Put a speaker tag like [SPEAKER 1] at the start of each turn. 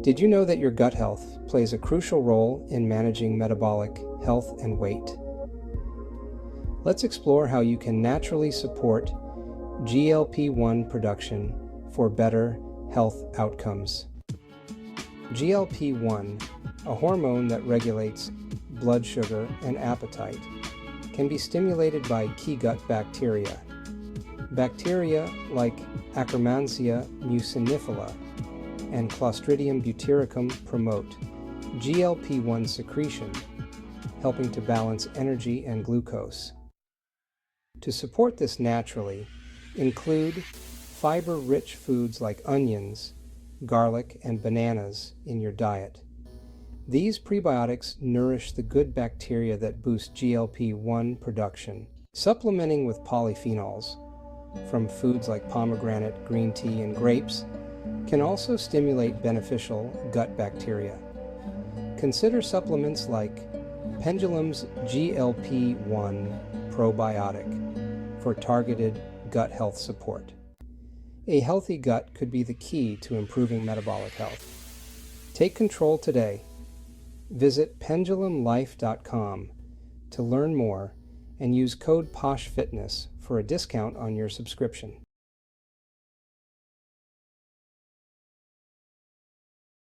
[SPEAKER 1] Did you know that your gut health plays a crucial role in managing metabolic health and weight? Let's explore how you can naturally support GLP-1 production for better health outcomes. GLP-1, a hormone that regulates blood sugar and appetite, can be stimulated by key gut bacteria. Bacteria like Akkermansia mucinifila and Clostridium butyricum promote GLP-1 secretion, helping to balance energy and glucose. To support this naturally, include fiber-rich foods like onions, garlic, and bananas in your diet. These prebiotics nourish the good bacteria that boost GLP-1 production. Supplementing with polyphenols from foods like pomegranate, green tea, and grapes can also stimulate beneficial gut bacteria. Consider supplements like Pendulum's GLP-1 probiotic for targeted gut health support. A healthy gut could be the key to improving metabolic health. Take control today. Visit pendulumlife.com to learn more and use code POSHFitness for a discount on your subscription.